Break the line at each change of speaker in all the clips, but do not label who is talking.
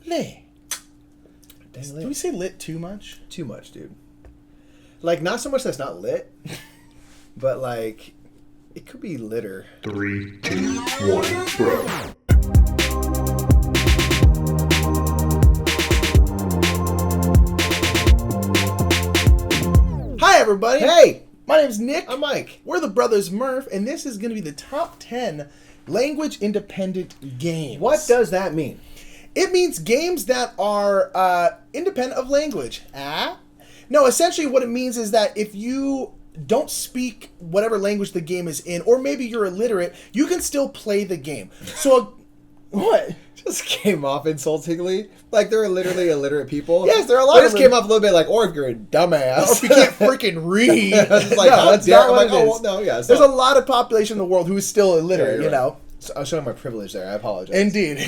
Le.
Dang,
Do we say lit too much?
Too much, dude. Like, not so much that's not lit, but, like, it could be litter.
3, 2, 1, bro.
Hi, everybody.
Hey!
My name's Nick.
I'm Mike.
We're the brothers Murph, and this is going to be the top 10 language-independent games.
What does that mean?
It means games that are independent of language. No, essentially what it means is that if you don't speak whatever language the game is in, or maybe you're illiterate, you can still play the game. So, what?
Just came off insultingly. Like, they're literally illiterate people.
Yes, there are a lot
But it
of
just came off a little bit like, or if you're a dumbass.
Or if you can't freaking read.
I was like,
No,
how
that's
dare
not
I'm
what
like,
it
oh,
is.
well, no, yeah.
There's a lot of population in the world who is still illiterate,
you're
you know?
right. So I was showing my privilege there. I apologize.
Indeed.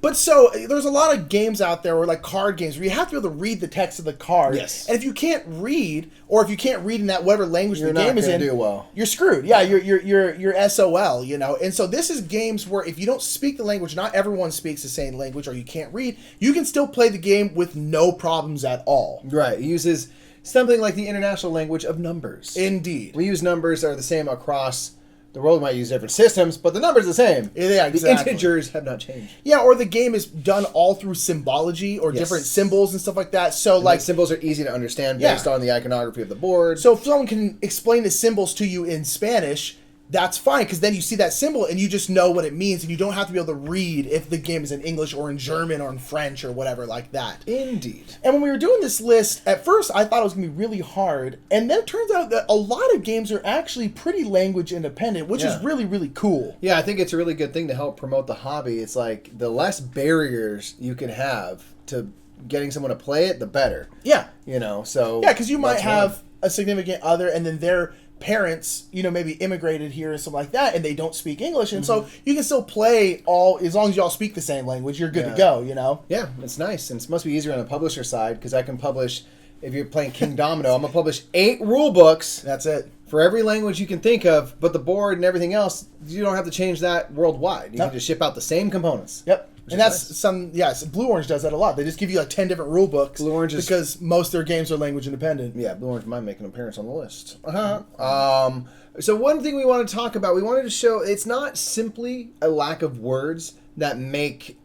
But so, there's a lot of games out there, or like card games, where you have to be able to read the text of the card.
Yes.
And if you can't read, or if you can't read in that whatever language
You're
the game
not
is
gonna
in,
do well.
you're screwed. Yeah, you're SOL, you know? And so this is games where if you don't speak the language, not everyone speaks the same language, or you can't read, you can still play the game with no problems at all.
Right. It uses something like the international language of numbers.
Indeed.
We use numbers that are the same across the world. We might use different systems, but the numbers are the same.
Yeah, exactly.
The integers have not changed.
Yeah, or the game is done all through symbology or
Yes.
different symbols and stuff like that. So,
Like symbols are easy to understand based on the iconography of the board.
So if someone can explain the symbols to you in Spanish, that's fine, because then you see that symbol and you just know what it means, and you don't have to be able to read if the game is in English or in German or in French or whatever like that.
Indeed.
And when we were doing this list, at first I thought it was going to be really hard, and then it turns out that a lot of games are actually pretty language independent, which is really, really cool.
Yeah, I think it's a really good thing to help promote the hobby. It's like the less barriers you can have to getting someone to play it, the better.
Yeah.
You know, so...
Yeah, because you might
that's
have
one.
a significant other, and then their parents, you know, maybe immigrated here or something like that, and they don't speak English, and so you can still play all, as long as y'all speak the same language, you're good to go, you know?
Yeah, it's nice, and it must be easier on the publisher side, because I can publish, if you're playing King Domino, I'm going to publish 8 rule books
That's it.
for every language you can think of, but the board and everything else, you don't have to change that worldwide. You
Nope.
can just ship out the same components.
Yep.
Which
And
is
that's
nice.
yes, Blue Orange does that a lot. They just give you like 10 different rule books.
Blue Orange is...
because most of their games are language independent.
Yeah, Blue Orange might make an appearance on the list. So one thing we want to talk about, we wanted to show it's not simply a lack of words that make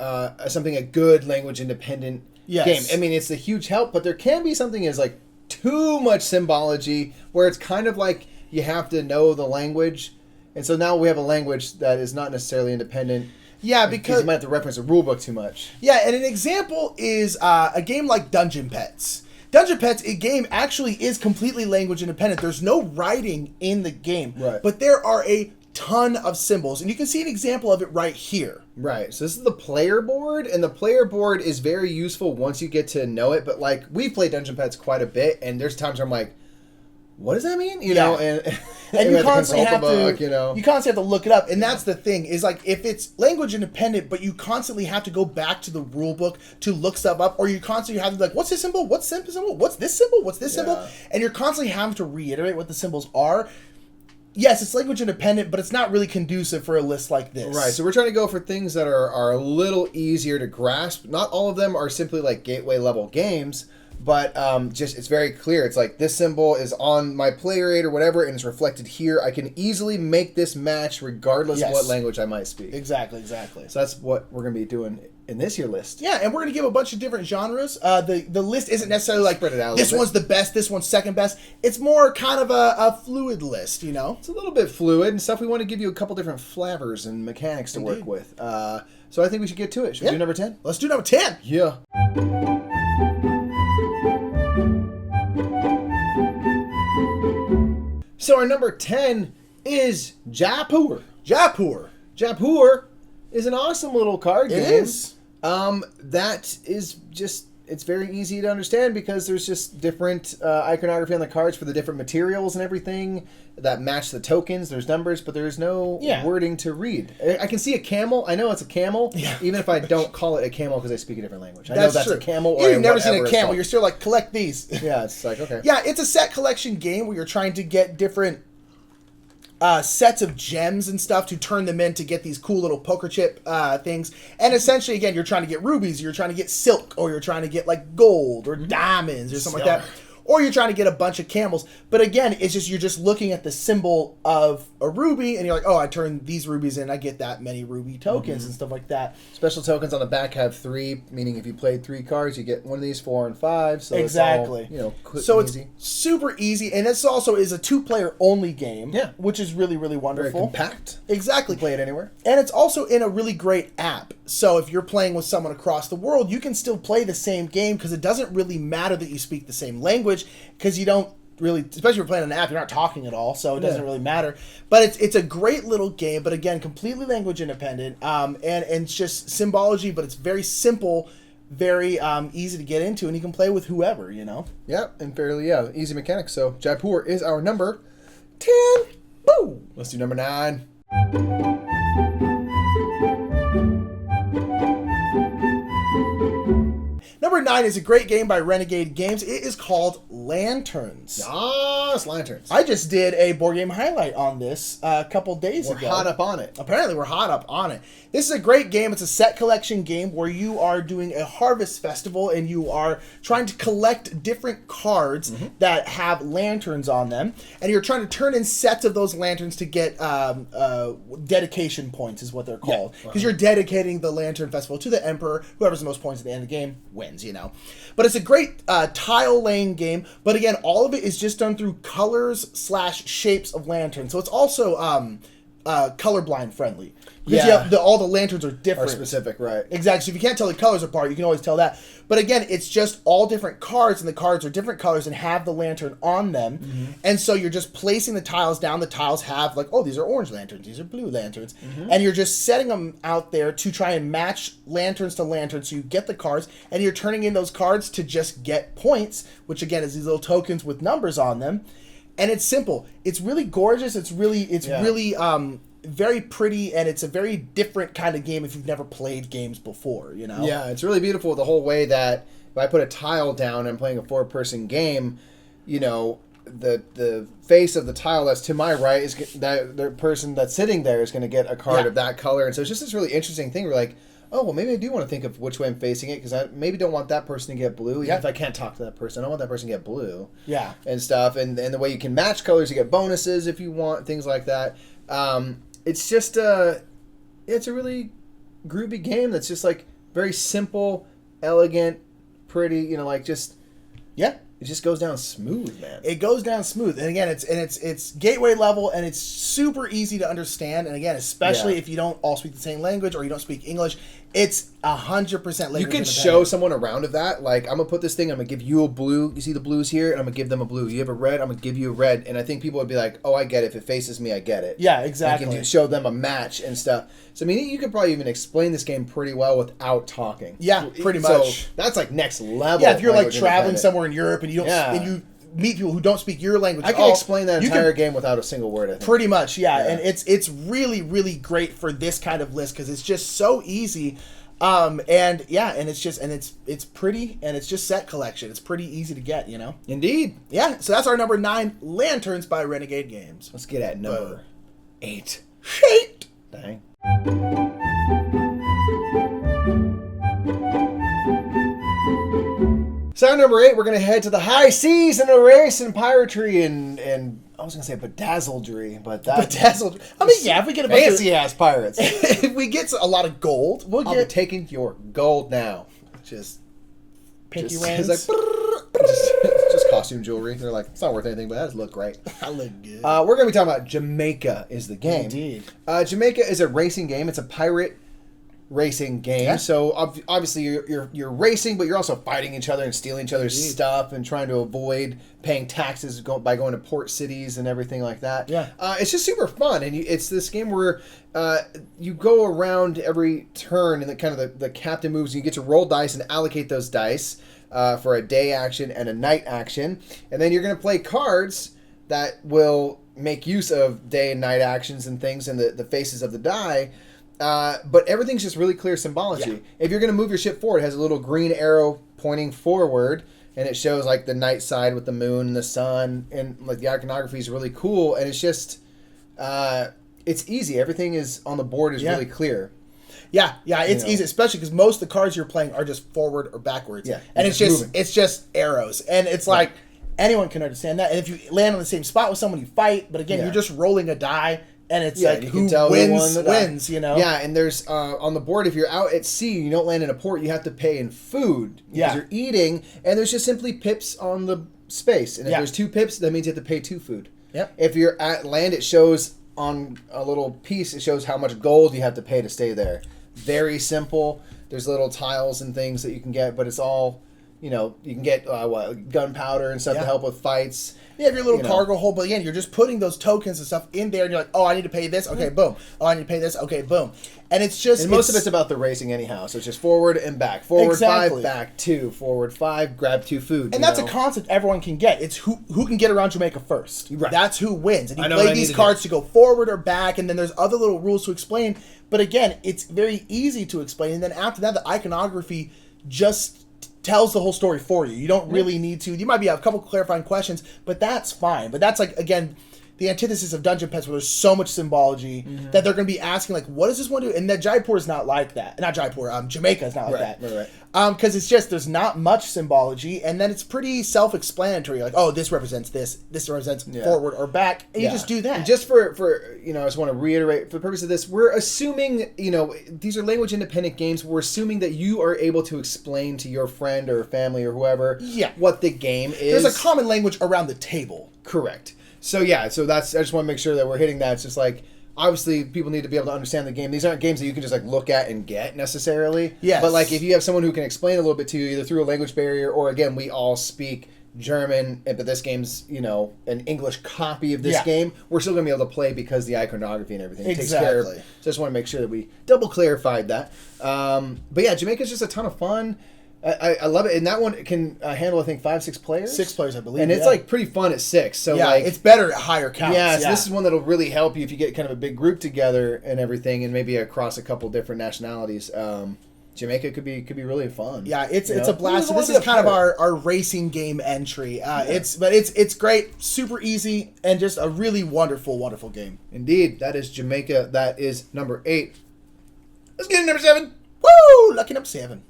something a good language independent
Yes.
game. I mean, it's a huge help, but there can be something as like too much symbology where it's kind of like you have to know the language. And so now we have a language that is not necessarily independent.
Yeah,
Because
because
you might have to reference a rule book too much.
yeah, and an example is a game like Dungeon Pets. Dungeon Pets, a game actually is completely language independent. There's no writing in the game,
Right.
but there are a ton of symbols, and you can see an example of it right here.
Right, so this is the player board, and the player board is very useful once you get to know it, but like, we've played Dungeon Pets quite a bit, and there's times where I'm like, what does that mean? You know, and
And
we
you constantly have
book,
to,
you know.
you constantly have to look it up, and that's the thing is like if it's language independent, but you constantly have to go back to the rule book to look stuff up, or you constantly have to be like, what's this symbol? What's this symbol? What's this symbol? What's this symbol? And you're constantly having to reiterate what the symbols are. Yes, it's language independent, but it's not really conducive for a list like this.
Right, so we're trying to go for things that are a little easier to grasp. Not all of them are simply like gateway level games, but just it's very clear. It's like this symbol is on my player aid or whatever, and it's reflected here. I can easily make this match regardless of what language I might speak.
Exactly.
So that's what we're going to be doing in this year list.
Yeah, and we're going to give a bunch of different genres. The list isn't necessarily like,
Spread it out a
this
little
one's the best, this one's second best. It's more kind of a fluid list, you know?
It's a little bit fluid and stuff. We want to give you a couple different flavors and mechanics to work with. So I think we should get to it. Should we do number 10?
Let's do number 10.
Yeah. So our number 10 is Jaipur.
Jaipur.
Jaipur is an awesome little card game.
It is.
That is just, it's very easy to understand because there's just different iconography on the cards for the different materials and everything that match the tokens. There's numbers, but there's no wording to read. I can see a camel. I know it's a camel, even if I don't call it a camel because I speak a different language. I know that's
true.
a camel or
You've never seen a
whatever it's
camel.
called.
You're still like, collect these.
Yeah, it's like, okay.
Yeah, it's a set collection game where you're trying to get different sets of gems and stuff to turn them in to get these cool little poker chip things. And essentially, again, you're trying to get rubies, you're trying to get silk, or you're trying to get like gold or diamonds or something like that. Or you're trying to get a bunch of camels. But again, it's just you're just looking at the symbol of a ruby, and you're like, oh, I turn these rubies in, I get that many ruby tokens and stuff like that.
Special tokens on the back have 3, meaning if you played 3 cards, you get one of these 4 and 5. So
exactly.
It's all, quick
so
and
it's
easy.
super easy, and this also is a 2-player only game.
Yeah.
Which is really, really
Very
wonderful.
compact.
Exactly.
You can play it anywhere.
And it's also in a really great app. So if you're playing with someone across the world, you can still play the same game because it doesn't really matter that you speak the same language because you don't really, especially if you're playing on an app, you're not talking at all, so it doesn't really matter. But it's a great little game, but again, completely language independent, and it's just symbology, but it's very simple, very easy to get into, and you can play with whoever,
Yeah, and fairly, easy mechanics. So Jaipur is our number 10. Woo! Let's do number 9.
Number 9 is a great game by Renegade Games. It is called Lanterns.
Yes, Lanterns.
I just did a board game highlight on this a couple days ago.
We're hot up on it.
Apparently, we're hot up on it. This is a great game. It's a set collection game where you are doing a harvest festival and you are trying to collect different cards that have lanterns on them. And you're trying to turn in sets of those lanterns to get dedication points is what they're called. Because you're dedicating the lantern festival to the emperor. Whoever's the most points at the end of the game wins, But it's a great tile laying game. But again, all of it is just done through colors/shapes of lanterns. So it's also colorblind friendly. Because all the lanterns are different.
Are specific, right.
Exactly. So if you can't tell the colors apart, you can always tell that. But again, it's just all different cards, and the cards are different colors and have the lantern on them. And so you're just placing the tiles down. The tiles have like, oh, these are orange lanterns, these are blue lanterns. And you're just setting them out there to try and match lanterns to lanterns so you get the cards. And you're turning in those cards to just get points, which again is these little tokens with numbers on them. And it's simple. It's really gorgeous. It's really very pretty, and it's a very different kind of game if you've never played games before,
Yeah, it's really beautiful the whole way that if I put a tile down and I'm playing a 4-person game, the face of the tile that's to my right is that the person that's sitting there is going to get a card of that color. And so it's just this really interesting thing. We're like, oh, well, maybe I do want to think of which way I'm facing it because I maybe don't want that person to get blue. Even if I can't talk to that person, I don't want that person to get blue.
Yeah.
And stuff. And the way you can match colors, you get bonuses if you want, things like that. It's just it's a really groovy game that's just like very simple, elegant, pretty, it just goes down smooth, man.
It goes down smooth. And again, it's gateway level, and it's super easy to understand. And again, especially if you don't all speak the same language or you don't speak English, it's 100% language.
You can show someone around of that, like, I'm going to put this thing, I'm going to give you a blue. You see the blues here? And I'm going to give them a blue. You have a red, I'm going to give you a red. And I think people would be like, oh, I get it. If it faces me, I get it.
Yeah, exactly.
You can show them a match and stuff. So, I mean, you could probably even explain this game pretty well without talking.
Yeah, pretty much.
So, that's like next level.
Yeah, if you're like traveling somewhere in Europe and you don't and you meet people who don't speak your language.
I can explain that entire game without a single word, I think.
Pretty much, yeah. And it's really, really great for this kind of list because it's just so easy. And it's pretty, and it's just set collection. It's pretty easy to get,
Indeed.
Yeah, so that's our number 9, Lanterns by Renegade Games.
Let's get at number 8.
Shit!
Dang. So number 8, we're going to head to the high seas and erase and piratry and I was going to say bedazzledry, but that...
Bedazzledry. I mean, if we get a bunch
fancy-ass pirates.
If we get a lot of gold,
I'll be taking your gold now.
Just pinky
rings.
rings.
Like, just costume jewelry. They're like, it's not worth anything, but that does look great.
I look good.
We're going to be talking about Jamaica is the game.
Indeed.
Jamaica is a racing game. It's a pirate racing game. Yeah. So obviously you're racing, but you're also fighting each other and stealing each other's stuff and trying to avoid paying taxes by going to port cities and everything like that.
Yeah.
It's just super fun, and it's this game where you go around every turn, and the captain moves, and you get to roll dice and allocate those dice for a day action and a night action, and then you're going to play cards that will make use of day and night actions and things and the faces of the die. But everything's just really clear symbology. Yeah. If you're going to move your ship forward, it has a little green arrow pointing forward, and it shows like the night side with the moon and the sun, and like the iconography is really cool, and it's just It's easy. Everything is on the board is really clear.
Yeah, it's easy, especially because most of the cards you're playing are just forward or backwards.
Yeah,
and it's just arrows, and it's like anyone can understand that. And if you land on the same spot with someone, you fight. But again, you're just rolling a die, and it's like who wins. You know.
Yeah, and there's on the board, if you're out at sea, you don't land in a port, you have to pay in food because you're eating, and there's just simply pips on the space. And if there's 2 pips, that means you have to pay 2 food.
Yep.
If you're at land, it shows on a little piece. It shows how much gold you have to pay to stay there. Very simple. There's little tiles and things that you can get, but it's all, you can get gunpowder and stuff to help with fights.
You have your little cargo hold, but again, you're just putting those tokens and stuff in there, and you're like, oh, I need to pay this, okay, boom. Oh, I need to pay this, okay, boom. And it's just...
And most of it's about the racing anyhow, so it's just forward and back. Forward 5, back 2. Forward 5, grab 2 food.
And that's a concept everyone can get. It's who can get around Jamaica first.
Right.
That's who wins. And you play these cards to go forward or back, and then there's other little rules to explain. But again, it's very easy to explain, and then after that, the iconography just tells the whole story for you. You don't really need to. You might be a couple clarifying questions, but that's fine. But that's like, again, the antithesis of Dungeon Pets, where there's so much symbology that they're going to be asking, like, what does this one do? And that Jaipur is not like that. Not Jaipur. Jamaica is not like that.
Right.
Because it's just, there's not much symbology, and then it's pretty self-explanatory. Like, oh, this represents this. This represents forward or back. And you just do that.
And just for I just want to reiterate, for the purpose of this, we're assuming, these are language-independent games. We're assuming that you are able to explain to your friend or family or whoever what the game is.
There's a common language around the table.
Correct. So that's, I just want to make sure that we're hitting that. It's just like, obviously people need to be able to understand the game. These aren't games that you can just like look at and get necessarily.
Yes.
But like if you have someone who can explain a little bit to you, either through a language barrier or again, we all speak German, but this game's, an English copy of this game, we're still going to be able to play because the iconography and everything takes care of. So I just want to make sure that we double clarified that. But yeah, Jamaica's just a ton of fun. I love it, and that one can handle, I think, 5-6 players.
6 players, I believe,
and it's like pretty fun at 6. So
it's better at higher counts.
Yeah, so this is one that'll really help you if you get kind of a big group together and everything, and maybe across a couple different nationalities. Jamaica could be really fun.
Yeah, it's a blast. So this is kind of our racing game entry. It's great, super easy, and just a really wonderful, wonderful game.
Indeed, that is Jamaica. That is number 8. Let's get to number 7.
Woo! Lucky number 7.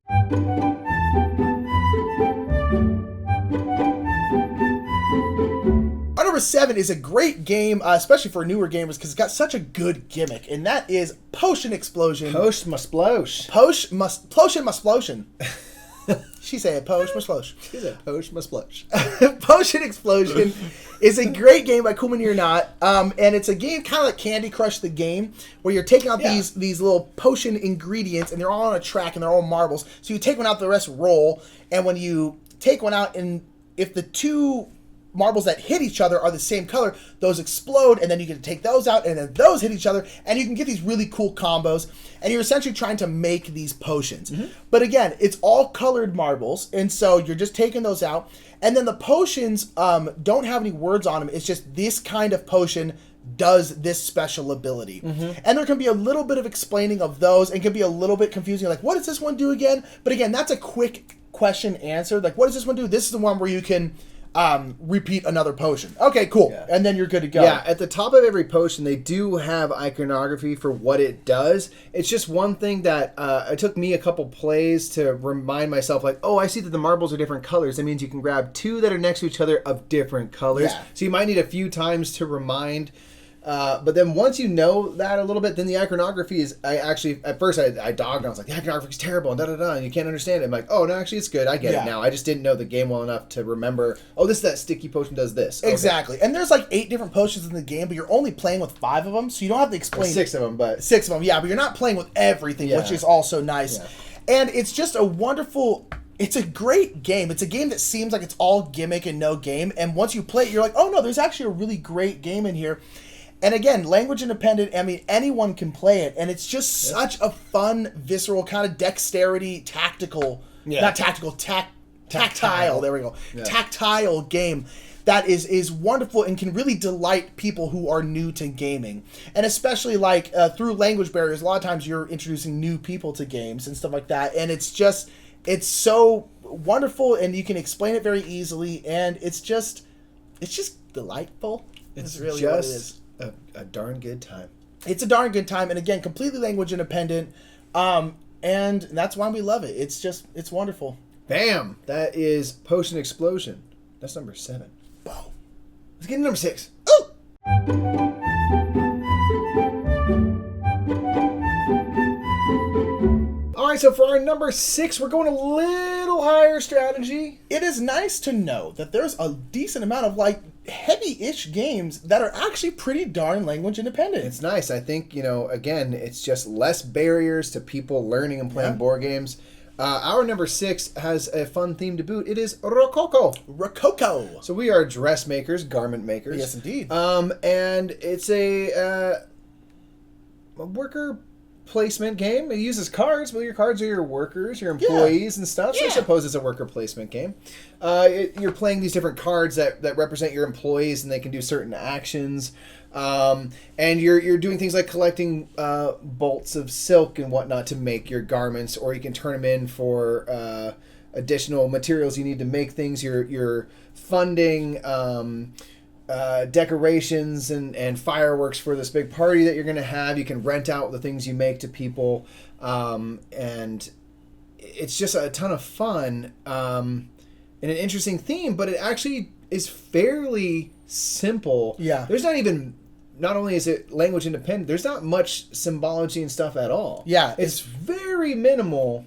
Number 7 is a great game, especially for newer gamers, because it's got such a good gimmick, and that is Potion Explosion.
Potion must splosh.
Potion must splosion. She said Potion must splosh.
She said Potion must splosh.
Potion Explosion is a great game by Kumani or Not, and it's a game kind of like Candy Crush the game, where you're taking out these little potion ingredients, and they're all on a track, and they're all marbles. So you take one out, the rest roll, and when you take one out, and if the 2 marbles that hit each other are the same color, those explode, and then you can take those out, and then those hit each other, and you can get these really cool combos, and you're essentially trying to make these potions. But again, it's all colored marbles, and so you're just taking those out, and then the potions don't have any words on them. It's just this kind of potion does this special ability. And there can be a little bit of explaining of those, and can be a little bit confusing, like, what does this one do again? But again, that's a quick question answer. Like, what does this one do? This is the one where you can repeat another potion. Okay, cool. And then you're good to go.
Yeah, at the top of every potion, they do have iconography for what it does. It's just one thing that it took me a couple plays to remind myself, like, oh, I see that the marbles are different colors. That means you can grab 2 that are next to each other of different colors. So you might need a few times to remind. But then once you know that a little bit, then the iconography is, at first I dogged and I was like, the iconography is terrible and and you can't understand it. I'm like, oh, no, actually it's good. I get it now. I just didn't know the game well enough to remember, oh, that sticky potion does this.
Exactly. And there's like 8 different potions in the game, but you're only playing with 5 of them, so you don't have to explain.
6 of them, but.
6 of them, yeah, but you're not playing with everything, which is also nice. And it's just a wonderful... It's a great game. It's a game that seems like it's all gimmick and no game, and once you play it, you're like, oh no, there's actually a really great game in here. And again, language independent, I mean, anyone can play it. And it's just such a fun, visceral, kind of dexterity, tactile, there we go. Tactile game that is wonderful and can really delight people who are new to gaming. And especially like through language barriers, a lot of times you're introducing new people to games and stuff like that. And it's so wonderful, and you can explain it very easily. And it's just delightful.
It's
really
just
what it is.
a darn good time.
It's a darn good time, and again, completely language independent, and that's why we love it. It's wonderful.
Bam! That is Potion Explosion. That's number 7.
Boom.
Let's get to number 6.
Ooh!
All right, so for our number 6, we're going a little higher strategy.
It is nice to know that there's a decent amount of like heavy-ish games that are actually pretty darn language independent.
It's nice. I think, again, it's just less barriers to people learning and playing board games. Our number 6 has a fun theme to boot. It is Rococo.
Rococo.
So we are dressmakers, garment makers.
Yes, indeed.
And it's a worker placement game. It uses cards. Well, your cards are your workers, your employees and stuff. So I suppose it's a worker placement game. You're playing these different cards that represent your employees, and they can do certain actions. And you're doing things like collecting bolts of silk and whatnot to make your garments, or you can turn them in for additional materials you need to make things. You're funding decorations and fireworks for this big party that you're going to have. You can rent out the things you make to people, and it's just a ton of fun and an interesting theme, but it actually is fairly simple.
Yeah.
Not only is it language independent, there's not much symbology and stuff at all.
Yeah.
It's very minimal.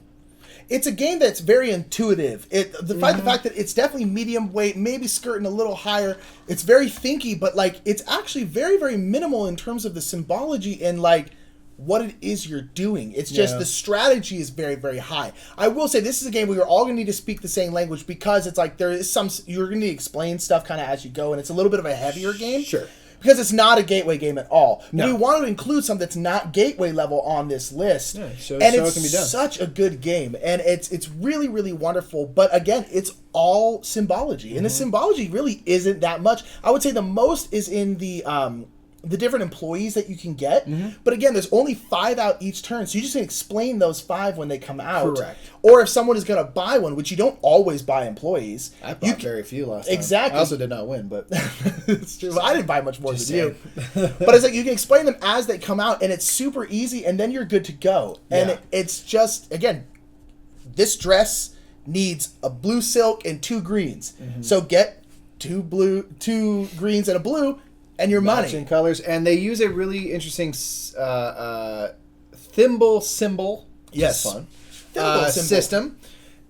It's a game that's very intuitive. The fact that it's definitely medium weight, maybe skirting a little higher. It's very thinky, but like it's actually very, very minimal in terms of the symbology and like what it is you're doing. It's just the strategy is very, very high. I will say this is a game where you're all going to need to speak the same language, because it's like there is you're going to need to explain stuff kind of as you go, and it's a little bit of a heavier game.
Sure.
Because it's not a gateway game at all.
No.
We wanted to include something that's not gateway level on this list.
Yeah, so
and
it
it's
can be done.
such a good game. And it's really, really wonderful. But again, it's all symbology. And the symbology really isn't that much. I would say the most is in the different employees that you can get. But again, there's only 5 out each turn. So you just can explain those 5 when they come out.
Correct.
Or if someone is going to buy one, which you don't always buy employees.
I bought very few last time.
Exactly.
I also did not win, but
it's true. Well, I didn't buy much more than
saying.
you. But it's like you can explain them as they come out, and it's super easy, and then you're good to go. And it's just, again, this dress needs a blue silk and 2 greens. So get 2 greens and a blue, and your
matching
money.
colors. And they use a really interesting thimble symbol.
Yes.
Fun.
Thimble symbol.
System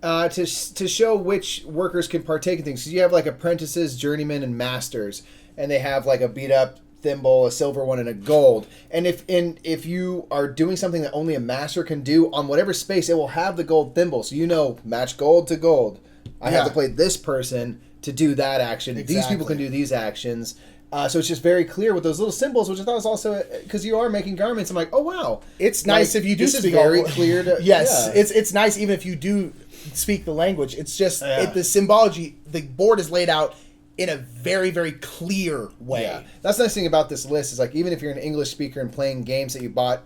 to show which workers can partake in things. So you have like apprentices, journeymen, and masters, and they have like a beat up thimble, a silver one, and a gold. And if you are doing something that only a master can do on whatever space, it will have the gold thimble. So match gold to gold. I have to play this person to do that action.
Exactly.
These people can do these actions. So it's just very clear with those little symbols, which I thought was also, because you are making garments, I'm like, oh wow,
It's nice if you do
this
speak
is very
all-
clear to
Yes,
yeah.
it's nice even if you do speak the language. It's just the symbology. The board is laid out in a very, very clear way.
Yeah. That's the nice thing about this list is like, even if you're an English speaker and playing games that you bought,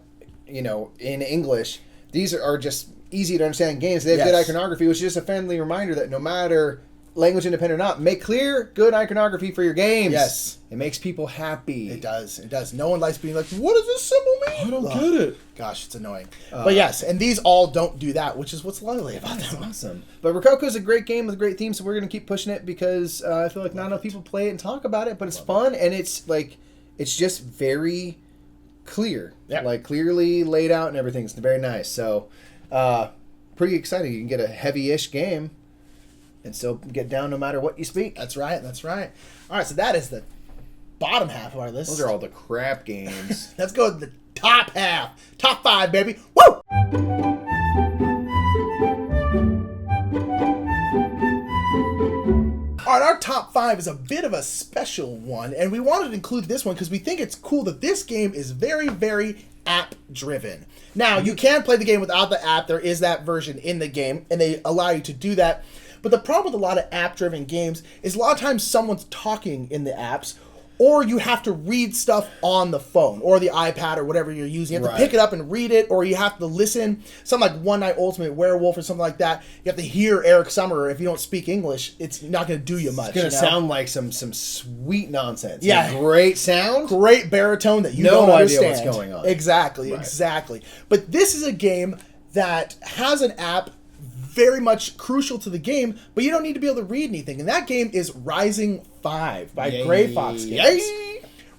in English, these are just easy to understand games. They have good iconography, which is just a friendly reminder that no matter language independent or not, make clear, good iconography for your games.
Yes.
It makes people happy.
It does. It does. No one likes being like, what does this symbol mean?
I don't get it.
Gosh, it's annoying. But yes, and these all don't do that, which is what's lovely about
That's
them.
awesome. But Rococo is a great game with a great theme, so we're going to keep pushing it because I feel like not enough people play it and talk about it, but it's fun, and it's like, it's just very clear.
Yeah.
Like, clearly laid out and everything. It's very nice. So, pretty exciting. You can get a heavy-ish game and still get down no matter what you speak.
That's right. That's right. All right, so that is the bottom half of our list.
Those are all the crap games.
Let's go to the top half. Top 5, baby. Woo! All right, our top 5 is a bit of a special one, and we wanted to include this one because we think it's cool that this game is very, very app-driven. Now, you can play the game without the app. There is that version in the game, and they allow you to do that. But the problem with a lot of app-driven games is a lot of times someone's talking in the apps, or you have to read stuff on the phone or the iPad or whatever you're using. You have to pick it up and read it, or you have to listen. Something like One Night Ultimate Werewolf or something like that. You have to hear Eric Summerer. If you don't speak English, it's not going to do you much.
It's going to sound like some sweet nonsense.
Yeah.
Great sound.
Great baritone that you
no
don't
idea
understand.
what's going on.
Exactly. But this is a game that has an app very much crucial to the game, but you don't need to be able to read anything. And that game is Rising 5 by Gray Fox Games.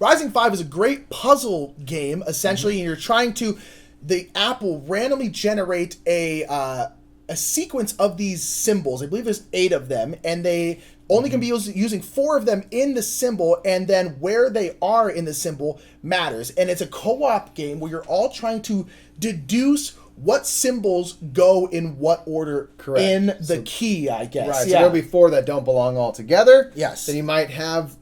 Rising 5 is a great puzzle game, essentially, and you're trying to... The app will randomly generate a sequence of these symbols. I believe there's 8 of them, and they only can be using 4 of them in the symbol, and then where they are in the symbol matters. And it's a co-op game where you're all trying to deduce what symbols go in what order in the key, I guess.
Right, so there'll be 4 that don't belong all together.
Yes.
Then you might have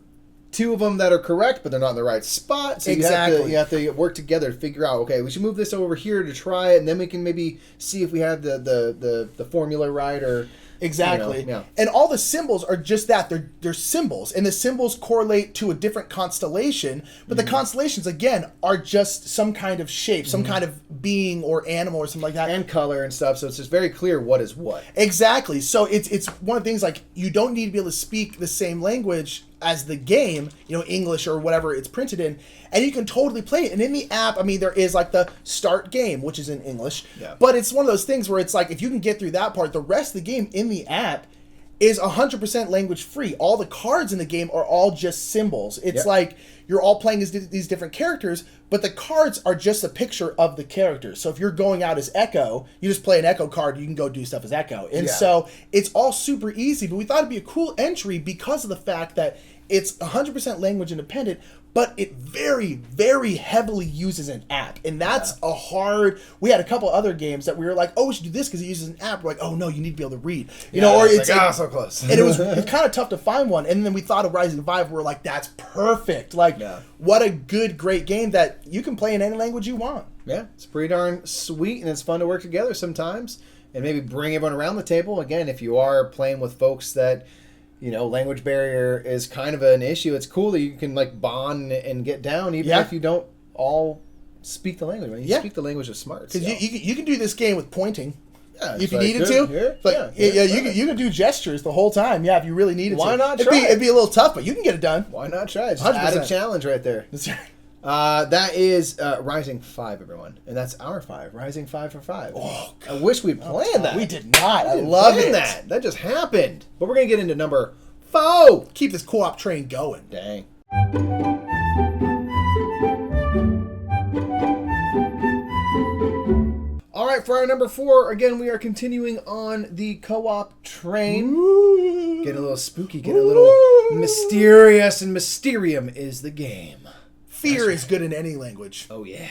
2 of them that are correct, but they're not in the right spot. So
Exactly.
you have to work together to figure out, okay, we should move this over here to try it, and then we can maybe see if we have the formula right, or...
Exactly.
Yeah.
And all the symbols are just that. They're symbols. And the symbols correlate to a different constellation. But the constellations, again, are just some kind of shape, some kind of being or animal or something like that.
And color and stuff, so it's just very clear what is what.
Exactly. So it's one of the things, like, you don't need to be able to speak the same language as the game, English or whatever it's printed in, and you can totally play it. And in the app, I mean, there is like the start game, which is in English, but it's one of those things where it's like, if you can get through that part, the rest of the game in the app is 100% language free. All the cards in the game are all just symbols. It's like you're all playing as these different characters, but the cards are just a picture of the characters. So if you're going out as Echo, you just play an Echo card, you can go do stuff as Echo. And so it's all super easy, but we thought it'd be a cool entry because of the fact that it's 100% language independent, but it very, very heavily uses an app. And that's a hard... We had a couple other games that we were like, oh, we should do this because it uses an app. We're like, oh, no, you need to be able to read. Or it's
like, so close.
And it's kind of tough to find one. And then we thought of Rising 5. We're like, that's perfect. Like, what a good, great game that you can play in any language you want.
Yeah, it's pretty darn sweet, and it's fun to work together sometimes. And maybe bring everyone around the table. Again, if you are playing with folks that... language barrier is kind of an issue. It's cool that you can bond and get down even if you don't all speak the language. You speak the language of smarts.
Because you can do this game with pointing.
Yeah,
if you needed to. You can do gestures the whole time. Yeah, if you really needed to.
Why not try?
It'd be a little tough, but you can get it done.
Why not try? Just
100%.
add a challenge right there. That is Rising 5, everyone. And that's our 5. Rising 5 for 5.
Oh,
I wish we planned that.
We did not. I love it.
That just happened. But we're going to get into number 4.
Keep this co-op train going.
Dang. All right, for our number 4, again, we are continuing on the co-op train.
Ooh.
Getting a little spooky, getting a little mysterious, and Mysterium is the game.
Fear is good in any language.
Oh, yeah.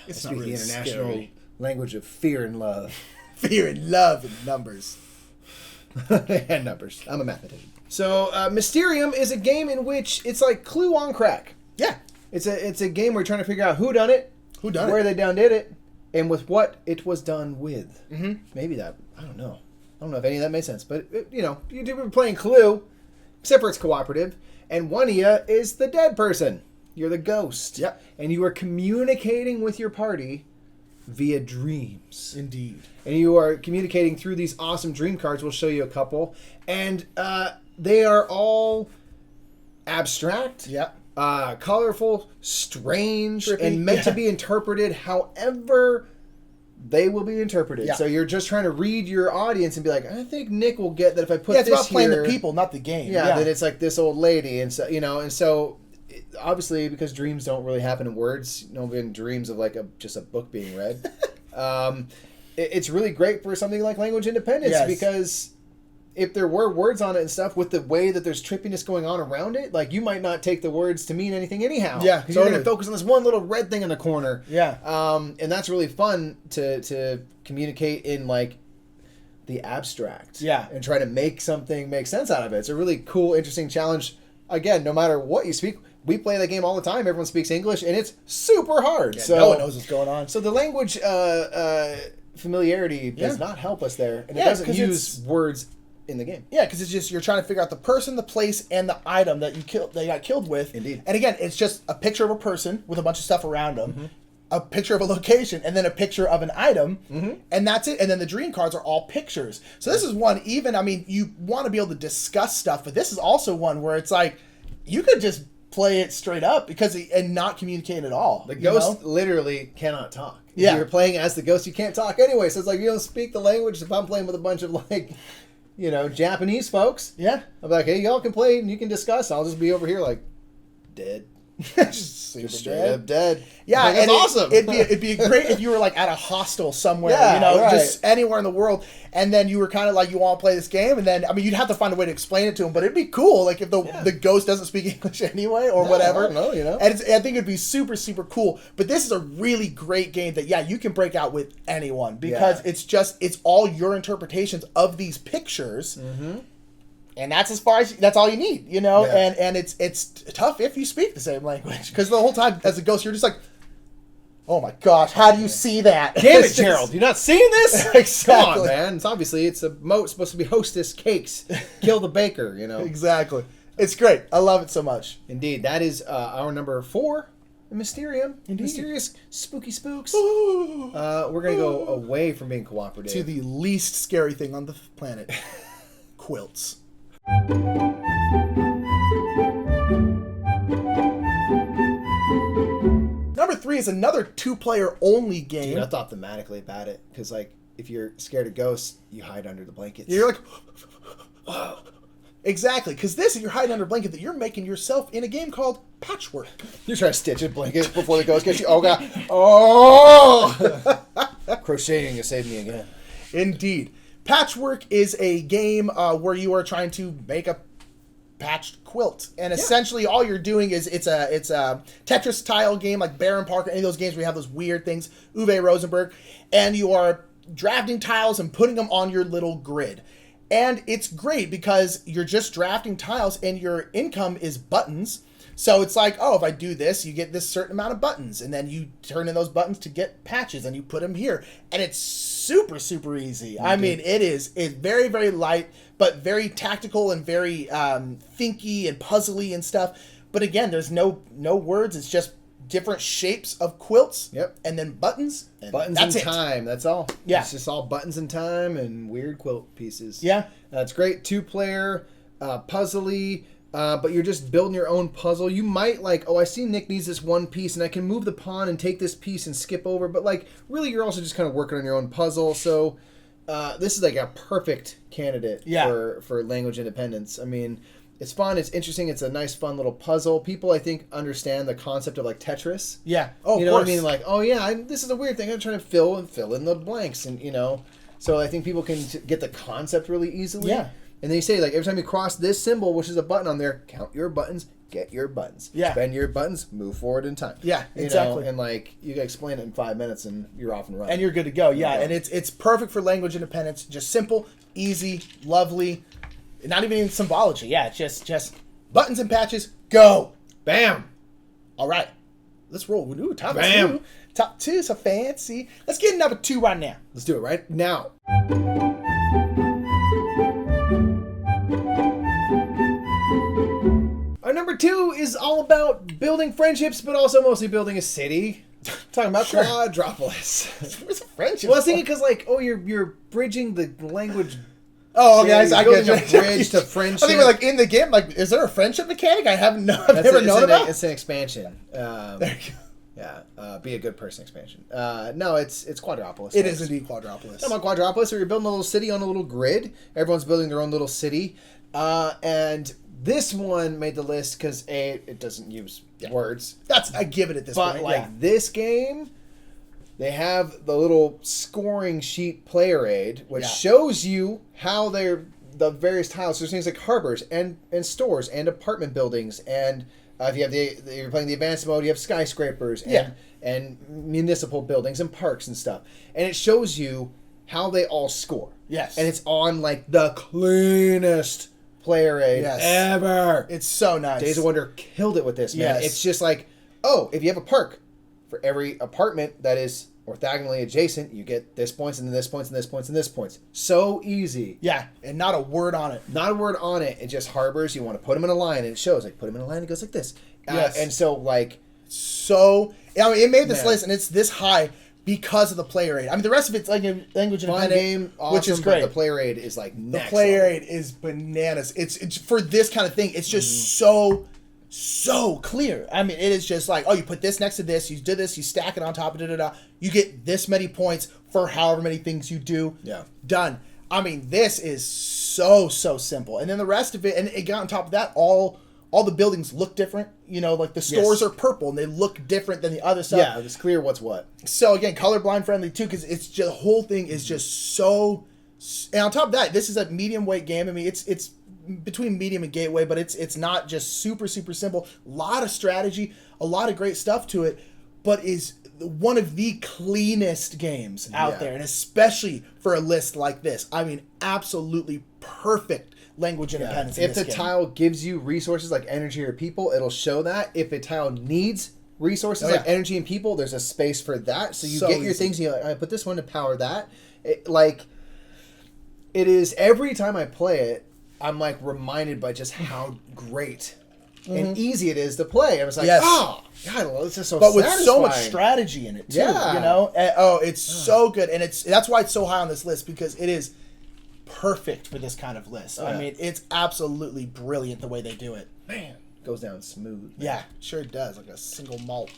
It's
not
not really
the international
scary.
language of fear and love.
Fear and love and numbers.
And numbers. I'm a mathematician. So, Mysterium is a game in which it's like Clue on crack.
Yeah.
It's a game where you're trying to figure out who done it, where they done did it, and with what it was done with. Mm-hmm. Maybe that, I don't know. I don't know if any of that made sense, but, you're playing Clue, except for it's cooperative, and one of you is the dead person. You're the ghost.
Yep.
And you are communicating with your party via dreams.
Indeed.
And you are communicating through these awesome dream cards. We'll show you a couple. And they are all abstract.
Yep.
Colorful, strange,
Trippy,
and meant to be interpreted however they will be interpreted.
Yeah.
So you're just trying to read your audience and be like, I think Nick will get that if I put
It's
this
about playing
here,
the people, not the game.
yeah, then it's like this old lady. And so, and so obviously because dreams don't really happen in words, nobody dreams of just a book being read. It's really great for something like language independence because if there were words on it and stuff, with the way that there's trippiness going on around it, you might not take the words to mean anything anyhow.
Yeah,
because you're going to focus on this one little red thing in the corner.
Yeah.
And that's really fun to communicate in the abstract.
Yeah.
And try to make something make sense out of it. It's a really cool, interesting challenge. Again, no matter what you speak, we play that game all the time. Everyone speaks English, and it's super hard.
Yeah,
so
no one knows what's going on.
So the language familiarity does not help us there, and it doesn't use words in the game.
Yeah, because it's just you're trying to figure out the person, the place, and the item that you got killed with.
Indeed.
And again, it's just a picture of a person with a bunch of stuff around them, a picture of a location, and then a picture of an item, and that's it. And then the dream cards are all pictures. So this is one. Even you want to be able to discuss stuff, but this is also one where it's like you could just play it straight up and not communicate at all.
The ghost literally cannot talk.
Yeah.
If you're playing as the ghost, you can't talk anyway. So it's like you don't speak the language. If I'm playing with a bunch of Japanese folks,
Yeah.
I'm like, hey, y'all can play and you can discuss. I'll just be over here like dead.
Just super
Straight
dead.
up dead.
Yeah,
Like, that's
and
awesome.
It'd be great if you were like at a hostel somewhere,
Yeah, right.
just anywhere in the world, and then you were kind of like you want to play this game, and then you'd have to find a way to explain it to him, but it'd be cool, like if the ghost doesn't speak English anyway or whatever.
I don't know,
And I think it'd be super super cool. But this is a really great game that you can break out with anyone because it's all your interpretations of these pictures. And that's that's all you need, and it's tough if you speak the same language because the whole time as a ghost you're just like, oh my gosh, how do you see that?
Damn it, Gerald! You're not seeing this?
Exactly.
Come on, man! It's a moat supposed to be hostess cakes. Kill the baker,
Exactly. It's great. I love it so much.
Indeed, that is our number 4, the Mysterium.
Indeed.
Mysterious spooky spooks. We're gonna go away from being cooperative
To the least scary thing on the planet, quilts. Number 3 is another 2-player only game.
Dude, I thought thematically about it because, if you're scared of ghosts, you hide under the blankets.
You're like, exactly, because you're hiding under a blanket that you're making yourself in a game called Patchwork.
You're trying to stitch a blanket before the ghost gets you. Oh god! Oh! Crocheting has saved me again.
Indeed. Patchwork is a game where you are trying to make a patched quilt, and essentially all you're doing is it's a Tetris style game like Baron Parker, any of those games where you have those weird things, Uwe Rosenberg, and you are drafting tiles and putting them on your little grid. And it's great because you're just drafting tiles and your income is buttons. So it's like, oh, if I do this, you get this certain amount of buttons, and then you turn in those buttons to get patches, and you put them here, and it's super, super easy. I mean, it's very, very light, but very tactical and very thinky and puzzly and stuff. But again, there's no words. It's just different shapes of quilts, and then buttons, and
buttons
that's
and
it.
time. That's all.
Yeah,
it's just all buttons and time and weird quilt pieces.
Yeah,
that's great. 2-player, puzzly. But you're just building your own puzzle. You might I see Nick needs this one piece, and I can move the pawn and take this piece and skip over. But really, you're also just kind of working on your own puzzle. So this is a perfect candidate for language independence. I mean, it's fun. It's interesting. It's a nice, fun little puzzle. People, I think, understand the concept of Tetris.
Yeah. Oh,
you know
of course.
what I mean? This is a weird thing. I'm trying to fill in the blanks, and So I think people can get the concept really easily.
Yeah.
And then you say, every time you cross this symbol, which is a button on there, count your buttons, get your buttons.
Yeah.
Spend your buttons, move forward in time.
Yeah, exactly.
And you can explain it in 5 minutes and you're off and running.
And you're good to go, yeah. And it's perfect for language independence. Just simple, easy, lovely. Not even symbology. Yeah, just buttons and patches, go.
Bam.
All right. Let's roll. Ooh, top
Bam.
2. Top 2, so fancy. Let's get number 2 right now.
Let's do it right now. Our number 2 is all about building friendships, but also mostly building a city. Talking about Quadropolis.
Where's the friendship?
Well, I was thinking because, you're bridging the language.
Oh, okay. I
building
get
a bridge to friendship.
I think in the game, is there a friendship mechanic? I've never known about.
It's an expansion.
There you go.
Yeah, be a good person expansion. No, it's Quadropolis.
It is indeed Quadropolis.
Talking about Quadropolis, where you're building a little city on a little grid. Everyone's building their own little city. And this one made the list because it doesn't use words.
I give it at this point.
But this game, they have the little scoring sheet player aid, which shows you how the various tiles. There's things like harbors and stores and apartment buildings, and if you're playing the advanced mode, you have skyscrapers and municipal buildings and parks and stuff, and it shows you how they all score.
Yes,
and it's on the cleanest player aid ever.
It's so nice.
Days of Wonder killed it with this, man.
Yes.
It's just if you have a park, for every apartment that is orthogonally adjacent, you get this points and then this points and this points and this points. So easy.
Yeah, and not a word on it.
Not a word on it. It just harbors. You want to put them in a line, and it shows like put them in a line. It goes like this.
Yes.
And so like
it made this
Man.
list, and it's this high because of the player aid. I mean, the rest of it's like a language
fun
independent,
game, awesome,
which is
but
great.
the player aid is like
The
next
player
level.
aid is bananas. It's for this kind of thing. It's just so clear. I mean, it is just like, oh, you put this next to this, you do this, you stack it on top of you get this many points for however many things you do.
Yeah.
Done. I mean, this is so simple. And then the rest of it, and it got on top of that, all the buildings look different. You know, like the stores are purple and they look different than the other stuff.
Yeah, it's clear what's what.
So again, colorblind friendly too, because it's just the whole thing is just so. And on top of that, this is a medium weight game. I mean, it's between medium and gateway, but it's not just super simple. A lot of strategy, a lot of great stuff to it, but is one of the cleanest games out there, and especially for a list like this. I mean, absolutely perfect language independence.
If the tile gives you resources like energy or people, it'll show that. If a tile needs resources like energy and people, there's a space for that. So you get your things, and you're like, I put this one to power that. It is every time I play it, I'm like reminded by just how great and easy it is to play. I was like, oh God, this is so
but with
satisfying.
so much strategy in it too.
Yeah.
You know, and, it's so good, and that's why it's so high on this list, because it is perfect for this kind of list. I mean, it's absolutely brilliant the way they do it.
Man, goes down smooth. Man.
Yeah, sure does, like a single malt.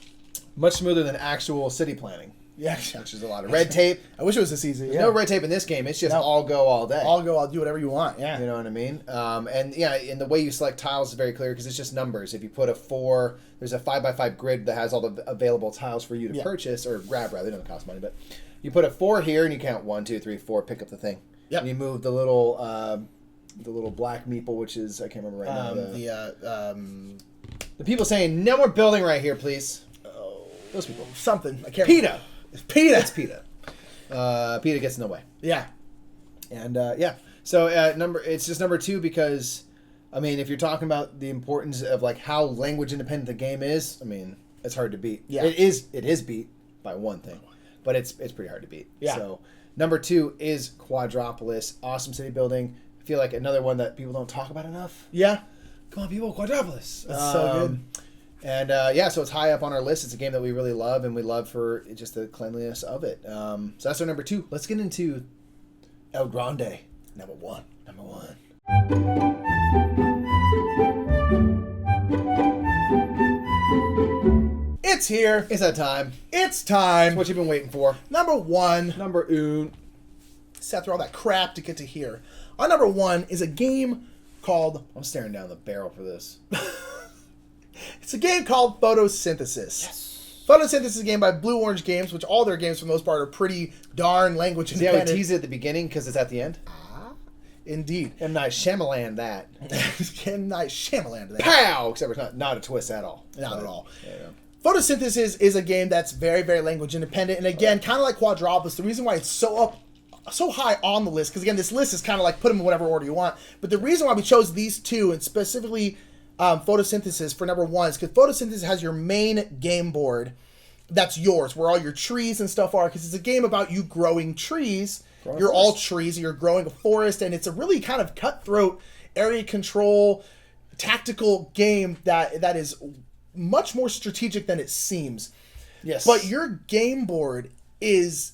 Much smoother than actual city planning.
Yeah,
which is a lot of red tape.
I wish it was this easy.
There's no red tape in this game. It's just all go all day.
All go, I'll do whatever you want. Yeah,
you know what I mean. And the way you select tiles is very clear because it's just numbers. If you put a 4, there's a 5x5 grid that has all the available tiles for you to purchase or grab. Rather, it doesn't cost money, but you put a 4 here and you count 1, 2, 3, 4. Pick up the thing.
Yep.
And you move the little black meeple, which is I can't remember right now. The people saying no more building right here, please.
Oh,
those people.
Something I can't.
PETA.
It's PETA.
It's PETA. PETA gets in the way.
Yeah.
And so it's just number 2 because, I mean, if you're talking about the importance of like how language independent the game is, I mean, it's hard to beat.
Yeah.
It is beat by one thing, but it's pretty hard to beat.
Yeah.
So number 2 is Quadropolis, awesome city building. I feel like another one that people don't talk about enough.
Yeah.
Come on, people, Quadropolis.
That's so good.
And so it's high up on our list. It's a game that we really love, and we love for just the cleanliness of it. So that's our number 2. Let's get into El Grande, number 1. Number 1.
It's here.
It's that time.
It's time.
It's what you've been waiting for.
Number 1.
Number 1.
Sat through all that crap to get to here. Our number 1 is a game called.
I'm staring down the barrel for this.
It's a game called Photosynthesis. Yes. Photosynthesis is a game by Blue Orange Games, which all their games for the most part are pretty darn language independent.
See how we tease it at the beginning because it's at the end?
Indeed.
M. Night Shyamalan that.
M. Night Shyamalan that.
Pow! Except it's not a twist at all.
Not at all.
Yeah.
Photosynthesis is a game that's very, very language independent. And again, kind of like Quadropolis, the reason why it's so high on the list, because again, this list is kind of like put them in whatever order you want. But the reason why we chose these two, and specifically Photosynthesis for number 1, is because Photosynthesis has your main game board that's yours, where all your trees and stuff are, because it's a game about you growing trees. You're all trees, and you're growing a forest, and it's a really kind of cutthroat area control tactical game that is much more strategic than it seems.
Yes.
But your game board is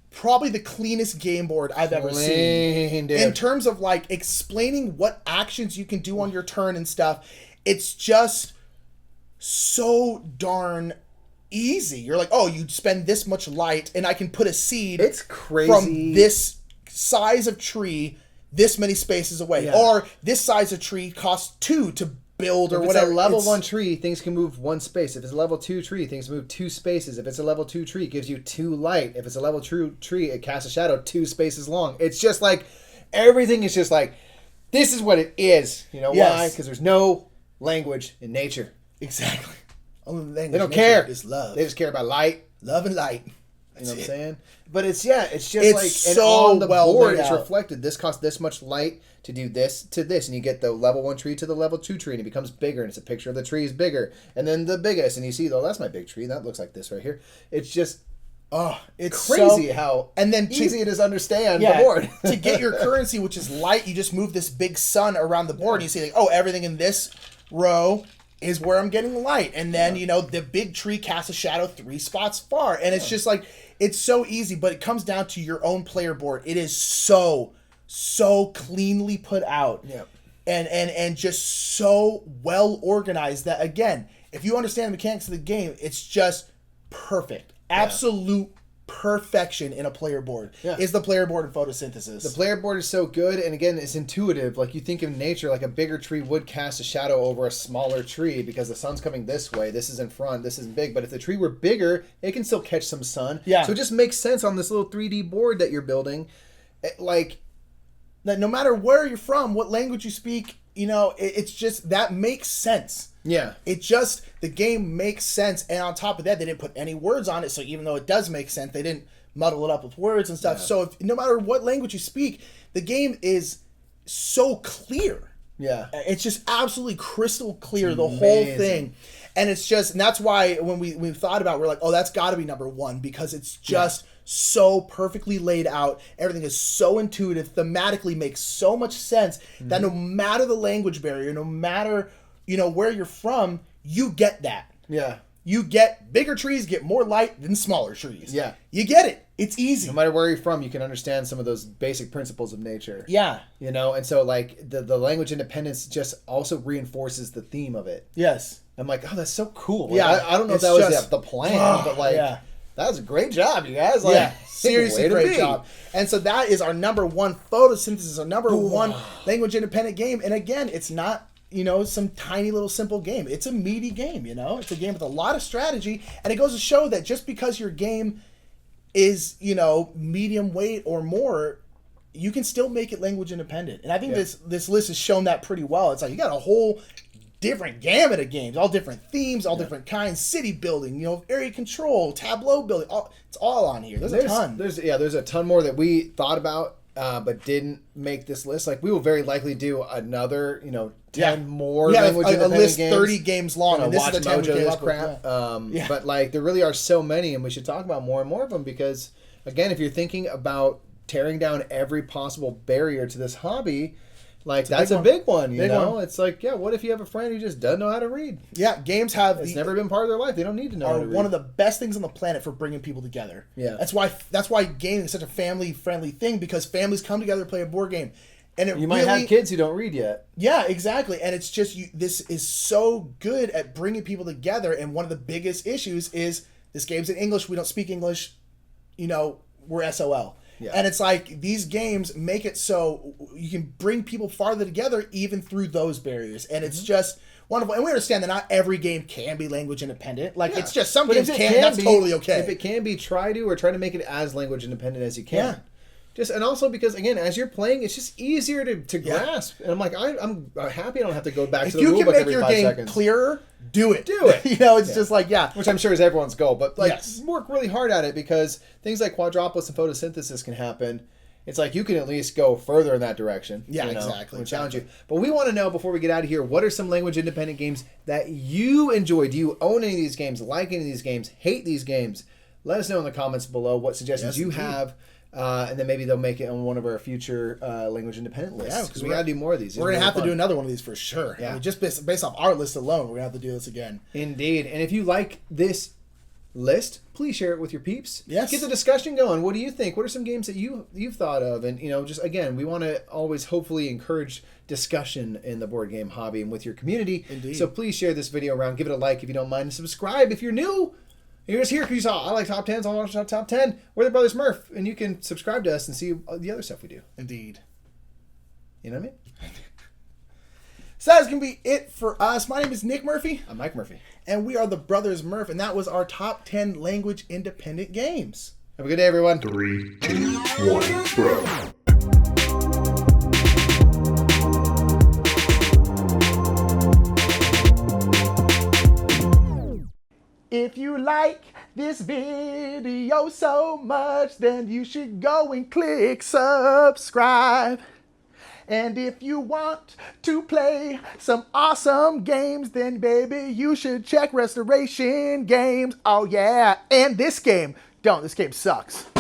probably the cleanest game board I've ever seen.
Dude.
In terms of like explaining what actions you can do on your turn and stuff. It's just so darn easy. You're like, oh, you spend this much light and I can put a seed
it's crazy
from this size of tree this many spaces away.
Yeah.
Or this size of tree costs 2 to build, or
if
whatever.
It's a level 1 tree, things can move 1 space. If it's a level 2 tree, things move 2 spaces. If it's a level 2 tree, it gives you 2 light. If it's a level 2 tree, it casts a shadow 2 spaces long. It's just like, everything is just like, this is what it is. You know why? Because there's no language in nature.
Exactly. Only language
they don't
in nature
care.
is love.
They just care about light.
Love and light.
You know what I'm saying? But it's just
It's
like,
so
and on the
well
board,
laid
it's
out.
reflected. This costs this much light to do this to this, and you get the level 1 tree to the level 2 tree, and it becomes bigger, and it's a picture of the tree is bigger, and then the biggest, and you see, oh, that's my big tree. That looks like this right here. It's just
Oh, it's
Crazy
so,
how
and then
easy it is to understand the board.
To get your currency, which is light, you just move this big sun around the board, and you see like, oh, everything in this row is where I'm getting light, and then the big tree casts a shadow 3 spots far, and it's just like it's so easy. But it comes down to your own player board. It is so cleanly put out, and just so well organized that again, if you understand the mechanics of the game, it's just perfect. Absolute perfection in a player board is the player board in Photosynthesis.
The player board is so good, and again, it's intuitive. Like you think of nature, like a bigger tree would cast a shadow over a smaller tree because the sun's coming this way. This is in front. This isn't big. But if the tree were bigger, it can still catch some sun.
Yeah.
So it just makes sense on this little 3D board that you're building. Like
that, no matter where you're from, what language you speak, it's just that makes sense.
Yeah.
The game makes sense, and on top of that, they didn't put any words on it, so even though it does make sense, they didn't muddle it up with words and stuff. Yeah. So no matter what language you speak, the game is so clear.
Yeah.
It's just absolutely crystal clear, the whole thing. And it's just, and that's why when we thought about it, we're like, oh, that's got to be number one, because it's just so perfectly laid out. Everything is so intuitive, thematically makes so much sense that no matter the language barrier, no matter where you're from, you get that.
Yeah.
You get bigger trees get more light than smaller trees.
Yeah.
You get it. It's easy.
No matter where you're from, you can understand some of those basic principles of nature.
Yeah.
And so like the language independence just also reinforces the theme of it.
Yes.
I'm like, oh, that's so cool. Like,
Yeah.
I don't know if that was the plan, but like, that was a great job, you guys. Like,
seriously great job. And so that is our number one Photosynthesis, our number one language independent game. And again, it's not some tiny little simple game. It's a meaty game, It's a game with a lot of strategy, and it goes to show that just because your game is, medium weight or more, you can still make it language independent. And I think this list has shown that pretty well. It's like you got a whole different gamut of games, all different themes, all different kinds, city building, area control, tableau building. It's all on here. There's a ton.
There's a ton more that we thought about, but didn't make this list. Like we will very likely do another, 10 more language independent
a list
games.
30 games long, and this is the 10 we came up
crap.
with.
But like there really are so many, and we should talk about more and more of them, because again, if you're thinking about tearing down every possible barrier to this hobby, like that's a big one, you know? It's like, what if you have a friend who just doesn't know how to read?
Yeah, games have
it's never been part of their life. They don't need to know how to read.
One of the best things on the planet for bringing people together.
Yeah.
That's why gaming is such a family-friendly thing, because families come together to play a board game. And
you might have kids who don't read yet.
Yeah, exactly. And it's just this is so good at bringing people together, and one of the biggest issues is this game's in English, we don't speak English, we're SOL. Yeah. And it's like these games make it so you can bring people farther together even through those barriers. And it's just wonderful. And we understand that not every game can be language independent. Like it's just some games can, that's totally okay.
If it can be, try to make it as language independent as you can. Yeah. And also because, again, as you're playing, it's just easier to grasp. And I'm like, I'm happy I don't have to go back to the rulebook every 5 seconds. If you can make your game
clearer, do it. It's just like, Which
I'm sure is everyone's goal. But, work really hard at it, because things like Quadropolis and Photosynthesis can happen. It's like you can at least go further in that direction.
Yeah, exactly.
And challenge you. But we want to know, before we get out of here, what are some language independent games that you enjoy? Do you own any of these games, like any of these games, hate these games? Let us know in the comments below what suggestions you have. And then maybe they'll make it on one of our future language independent lists. Yeah, because
we
got to do more of these.
We're going to have to do another one of these for sure. Yeah. I mean, just based off our list alone, we're going to have to do this again.
Indeed. And if you like this list, please share it with your peeps.
Yes.
Get the discussion going. What do you think? What are some games that you've thought of? And, just, again, we want to always hopefully encourage discussion in the board game hobby and with your community.
Indeed.
So please share this video around. Give it a like if you don't mind. And subscribe if you're new. You're just here because you saw I like top 10s, I want to top 10. We're the Brothers Murph, and you can subscribe to us and see the other stuff we do.
Indeed.
You know what I mean?
So that's going to be it for us. My name is Nick Murphy.
I'm Mike Murphy.
And we are the Brothers Murph, and that was our top 10 language independent games.
Have a good day, everyone.
3, 2, 1, bro.
If you like this video so much, then you should go and click subscribe. And if you want to play some awesome games, then baby, you should check Restoration Games. Oh yeah, and this game, Don't. This game sucks.